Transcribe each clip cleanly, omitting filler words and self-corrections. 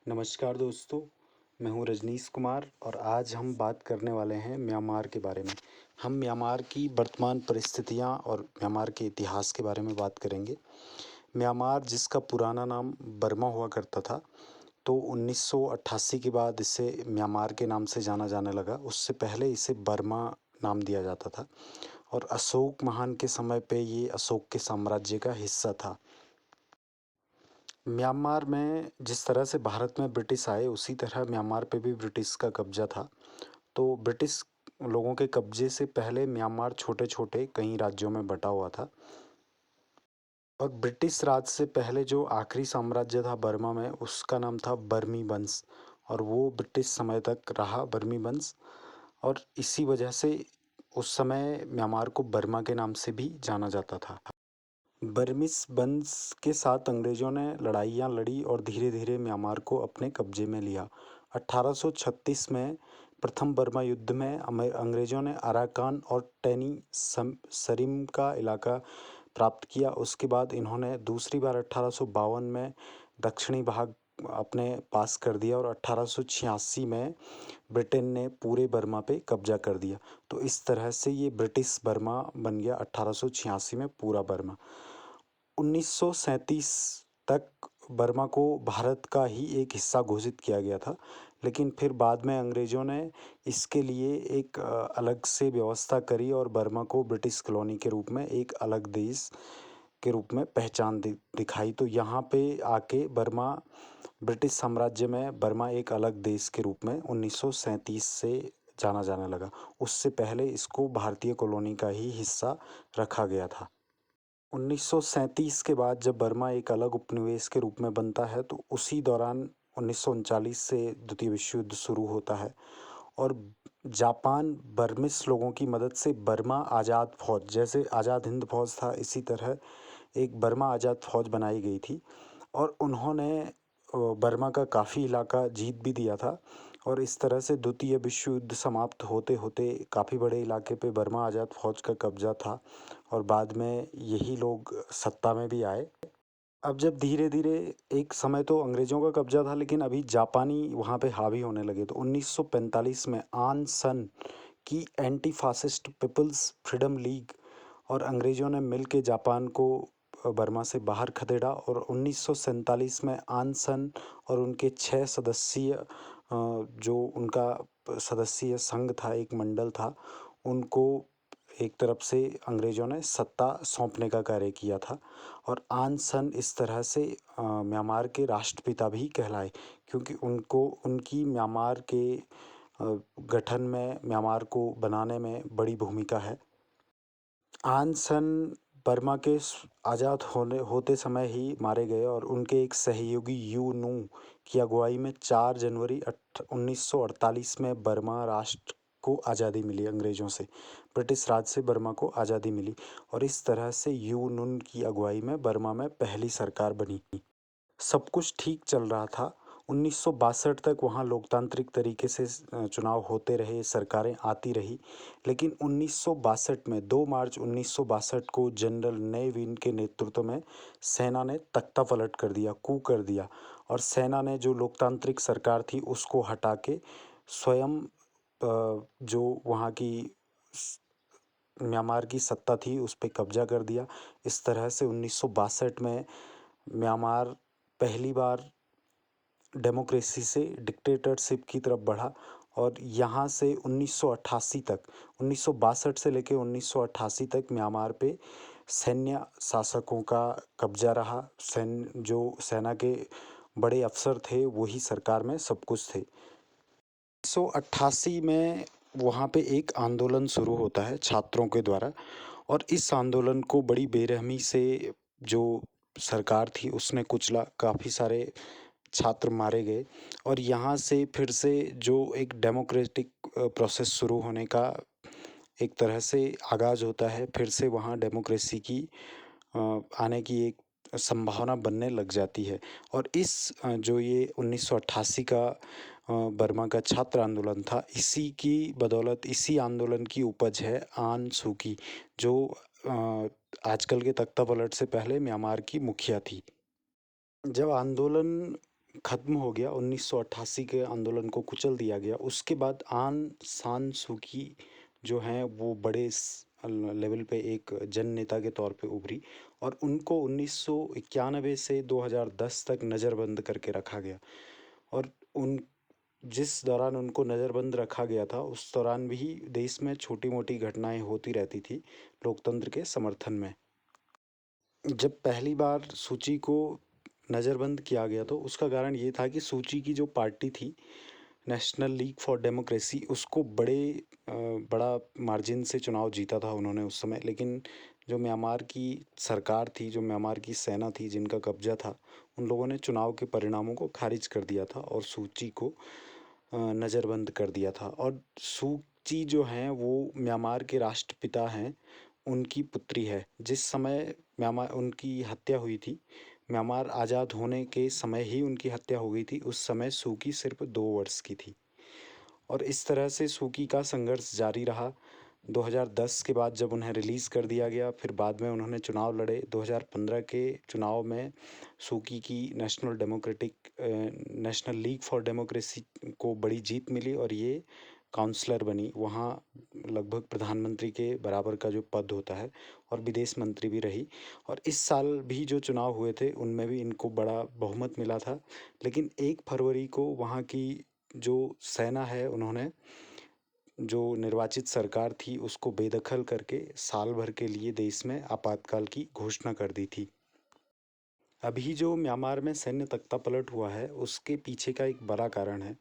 नमस्कार दोस्तों, मैं हूँ रजनीश कुमार और आज हम बात करने वाले हैं म्यांमार के बारे में। हम म्यांमार की वर्तमान परिस्थितियाँ और म्यांमार के इतिहास के बारे में बात करेंगे। म्यांमार जिसका पुराना नाम बर्मा हुआ करता था, तो 1988 के बाद इसे म्यांमार के नाम से जाना जाने लगा। उससे पहले इसे बर्मा नाम दिया जाता था और अशोक महान के समय पे ये अशोक के साम्राज्य का हिस्सा था। म्यांमार में जिस तरह से भारत में ब्रिटिश आए उसी तरह म्यांमार पे भी ब्रिटिश का कब्जा था। तो ब्रिटिश लोगों के कब्जे से पहले म्यांमार छोटे-छोटे कई राज्यों में बँटा हुआ था और ब्रिटिश राज से पहले जो आखिरी साम्राज्य था बर्मा में उसका नाम था बर्मी वंश और वो ब्रिटिश समय तक रहा बर्मी वंश और इसी वजह से उस समय म्यांमार को बर्मा के नाम से भी जाना जाता था। बर्मिस वंश के साथ अंग्रेज़ों ने लड़ाइयाँ लड़ी और धीरे-धीरे म्यांमार को अपने कब्जे में लिया। 1836 में प्रथम बर्मा युद्ध में अंग्रेज़ों ने अराकान और टैनी सरिम का इलाका प्राप्त किया। उसके बाद इन्होंने दूसरी बार 1852 में दक्षिणी भाग अपने पास कर दिया और 1886 में ब्रिटेन ने पूरे बर्मा पे कब्जा कर दिया। तो इस तरह से ये ब्रिटिश बर्मा बन गया 1886 में पूरा बर्मा। 1937 तक बर्मा को भारत का ही एक हिस्सा घोषित किया गया था, लेकिन फिर बाद में अंग्रेज़ों ने इसके लिए एक अलग से व्यवस्था करी और बर्मा को ब्रिटिश कॉलोनी के रूप में एक अलग देश के रूप में पहचान दिखाई। तो यहाँ पे आके बर्मा ब्रिटिश साम्राज्य में बर्मा एक अलग देश के रूप में 1937 से जाना जाने लगा। उससे पहले इसको भारतीय कॉलोनी का ही हिस्सा रखा गया था। 1937 के बाद जब बर्मा एक अलग उपनिवेश के रूप में बनता है तो उसी दौरान 1939 से द्वितीय विश्व युद्ध शुरू होता है और जापान बर्मिस लोगों की मदद से बर्मा आज़ाद फौज, जैसे आज़ाद हिंद फौज था इसी तरह एक बर्मा आज़ाद फौज बनाई गई थी और उन्होंने बर्मा का काफ़ी इलाका जीत भी दिया था और इस तरह से द्वितीय विश्व युद्ध समाप्त होते होते काफ़ी बड़े इलाके पे बर्मा आज़ाद फौज का कब्जा था और बाद में यही लोग सत्ता में भी आए। अब जब धीरे-धीरे एक समय तो अंग्रेज़ों का कब्जा था लेकिन अभी जापानी वहाँ पे हावी होने लगे तो 1945 में आन सन की anti fascist people's freedom league और अंग्रेज़ों ने मिल के जापान को बर्मा से बाहर खदेड़ा और 1947 में आन सन और उनके 6 सदस्यीय जो उनका सदस्यीय संघ था, एक मंडल था, उनको एक तरफ से अंग्रेज़ों ने सत्ता सौंपने का कार्य किया था और आन सन इस तरह से म्यांमार के राष्ट्रपिता भी कहलाए क्योंकि उनको उनकी म्यांमार के गठन में म्यांमार को बनाने में बड़ी भूमिका है। आन सन बर्मा के आज़ाद होते समय ही मारे गए और उनके एक सहयोगी यू नू की अगुवाई में 4 जनवरी 1948 में बर्मा राष्ट्र को आज़ादी मिली अंग्रेज़ों से। ब्रिटिश राज से बर्मा को आज़ादी मिली और इस तरह से यू नुन की अगुवाई में बर्मा में पहली सरकार बनी। सब कुछ ठीक चल रहा था। 1962 तक वहाँ लोकतांत्रिक तरीके से चुनाव होते रहे, सरकारें आती रही। लेकिन 1962 में 2 मार्च 1962 को जनरल ने विन के नेतृत्व में सेना ने तख्तापलट कर दिया, कू कर दिया और सेना ने जो लोकतांत्रिक सरकार थी उसको हटा के स्वयं जो वहाँ की म्यांमार की सत्ता थी उस पे कब्जा कर दिया। इस तरह से 1962 में म्यांमार पहली बार डेमोक्रेसी से डिक्टेटरशिप की तरफ बढ़ा और यहाँ से 1988 तक 1962 से लेकर 1988 तक म्यांमार पे सैन्य शासकों का कब्जा रहा। जो सेना के बड़े अफसर थे वही सरकार में सब कुछ थे। 1988 में वहाँ पे एक आंदोलन शुरू होता है छात्रों के द्वारा और इस आंदोलन को बड़ी बेरहमी से जो सरकार थी उसने कुचला, काफ़ी सारे छात्र मारे गए और यहाँ से फिर से जो एक डेमोक्रेटिक प्रोसेस शुरू होने का एक तरह से आगाज़ होता है, फिर से वहाँ डेमोक्रेसी की आने की एक संभावना बनने लग जाती है और जो ये 1988 का बर्मा का छात्र आंदोलन था, इसी की बदौलत इसी आंदोलन की उपज है आन सू की, जो आजकल के तख्तापलट से पहले म्यांमार की मुखिया थी। जब आंदोलन ख़त्म हो गया, 1988 के आंदोलन को कुचल दिया गया। उसके बाद आंग सान सू की जो हैं वो बड़े लेवल पे एक जन नेता के तौर पे उभरी और उनको 1991 से 2010 तक नज़रबंद करके रखा गया। और उन जिस दौरान उनको नज़रबंद रखा गया था, उस दौरान भी देश में छोटी-मोटी घटनाएँ होती रहती थी लोकतंत्र के समर्थन में। जब पहली बार सूची को नज़रबंद किया गया तो उसका कारण ये था कि सूची की जो पार्टी थी, नेशनल लीग फॉर डेमोक्रेसी, उसको बड़ा मार्जिन से चुनाव जीता था उन्होंने उस समय। लेकिन जो म्यांमार की सरकार थी, जो म्यांमार की सेना थी जिनका कब्ज़ा था, उन लोगों ने चुनाव के परिणामों को खारिज कर दिया था और सूची को नज़रबंद कर दिया था। और सू की जो हैं वो म्यांमार के राष्ट्रपिता हैं, उनकी पुत्री है। जिस समय म्यांमार उनकी हत्या हुई थी, म्यांमार आज़ाद होने के समय ही उनकी हत्या हो गई थी। उस समय सू की सिर्फ़ 2 वर्ष की थी। और इस तरह से सू की का संघर्ष जारी रहा। 2010 के बाद जब उन्हें रिलीज़ कर दिया गया, फिर बाद में उन्होंने चुनाव लड़े। 2015 के चुनाव में सू की नेशनल लीग फॉर डेमोक्रेसी को बड़ी जीत मिली और ये काउंसलर बनी। वहाँ लगभग प्रधानमंत्री के बराबर का जो पद होता है और विदेश मंत्री भी रही। और इस साल भी जो चुनाव हुए थे, उनमें भी इनको बड़ा बहुमत मिला था। लेकिन 1 फरवरी को वहाँ की जो सेना है, उन्होंने जो निर्वाचित सरकार थी उसको बेदखल करके साल भर के लिए देश में आपातकाल की घोषणा कर दी थी। अभी जो म्यांमार में सैन्य तख्तापलट हुआ है, उसके पीछे का एक बड़ा कारण है,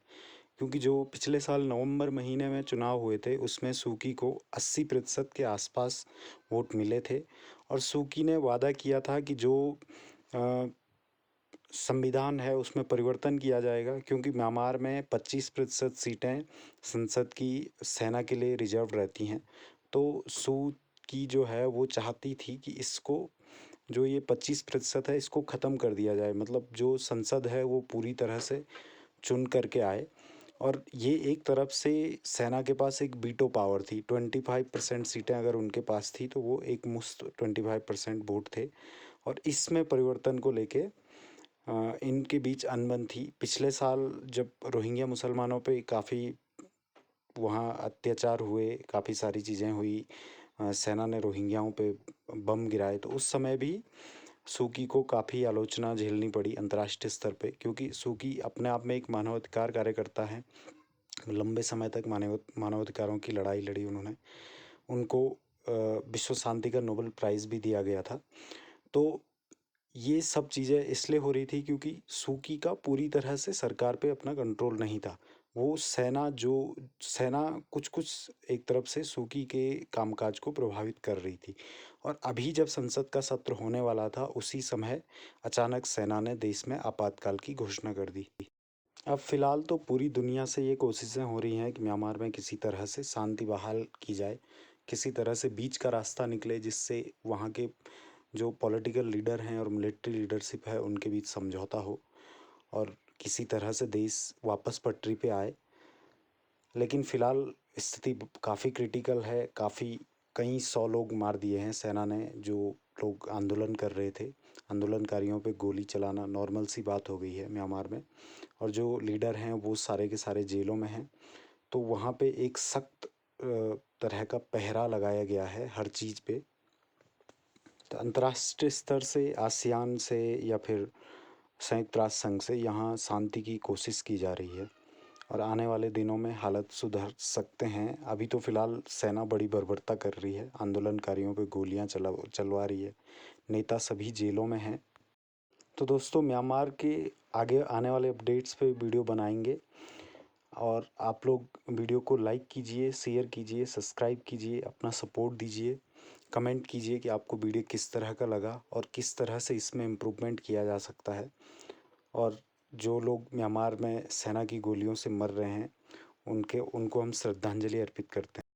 क्योंकि जो पिछले साल नवंबर महीने में चुनाव हुए थे, उसमें सू की को 80% के आसपास वोट मिले थे और सू की ने वादा किया था कि जो अ, संविधान है उसमें परिवर्तन किया जाएगा, क्योंकि म्यांमार में 25% सीटें संसद की सेना के लिए रिजर्व रहती हैं। तो सू की जो है वो चाहती थी कि इसको, जो ये 25% है, इसको ख़त्म कर दिया जाए। मतलब जो संसद है वो पूरी तरह से चुन करके आए। और ये एक तरफ से सेना के पास एक वीटो पावर थी। 25% सीटें अगर उनके पास थी तो वो एक मुश्त 25% वोट थे। और इसमें परिवर्तन को लेके इनके बीच अनबन थी। पिछले साल जब रोहिंग्या मुसलमानों पे काफ़ी वहाँ अत्याचार हुए, काफ़ी सारी चीज़ें हुई, सेना ने रोहिंग्याओं पे बम गिराए, तो उस समय भी सू की को काफ़ी आलोचना झेलनी पड़ी अंतर्राष्ट्रीय स्तर पे, क्योंकि सू की अपने आप में एक मानवाधिकार कार्यकर्ता हैं। लंबे समय तक मानवाधिकारों की लड़ाई लड़ी उन्होंने। उनको विश्व शांति का नोबेल प्राइज़ भी दिया गया था। तो ये सब चीज़ें इसलिए हो रही थी क्योंकि सू की का पूरी तरह से सरकार पे अपना कंट्रोल नहीं था। वो सेना कुछ-कुछ एक तरफ से सू की के कामकाज को प्रभावित कर रही थी। और अभी जब संसद का सत्र होने वाला था, उसी समय अचानक सेना ने देश में आपातकाल की घोषणा कर दी। अब फ़िलहाल तो पूरी दुनिया से ये कोशिशें हो रही हैं कि म्यांमार में किसी तरह से शांति बहाल की जाए, किसी तरह से बीच का रास्ता निकले, जिससे वहाँ के जो पॉलिटिकल लीडर हैं और मिलिट्री लीडरशिप है, उनके बीच समझौता हो और किसी तरह से देश वापस पटरी पे आए। लेकिन फ़िलहाल स्थिति काफ़ी क्रिटिकल है। कई 100 लोग मार दिए हैं सेना ने, जो लोग आंदोलन कर रहे थे। आंदोलनकारियों पे गोली चलाना नॉर्मल सी बात हो गई है म्यांमार में। और जो लीडर हैं वो सारे के सारे जेलों में हैं। तो वहाँ पे एक सख्त तरह का पहरा लगाया गया है हर चीज़ पे। तो अंतर्राष्ट्रीय स्तर से, आसियान से या फिर संयुक्त राष्ट्र संघ से यहाँ शांति की कोशिश की जा रही है और आने वाले दिनों में हालात सुधर सकते हैं। अभी तो फ़िलहाल सेना बड़ी बर्बरता कर रही है, आंदोलनकारियों पे गोलियाँ चलवा रही है, नेता सभी जेलों में हैं। तो दोस्तों, म्यांमार के आगे आने वाले अपडेट्स पे वीडियो बनाएंगे और आप लोग वीडियो को लाइक कीजिए, शेयर कीजिए, सब्सक्राइब कीजिए, अपना सपोर्ट दीजिए। कमेंट कीजिए कि आपको वीडियो किस तरह का लगा और किस तरह से इसमें इम्प्रूवमेंट किया जा सकता है। और जो लोग म्यांमार में सेना की गोलियों से मर रहे हैं, उनको हम श्रद्धांजलि अर्पित करते हैं।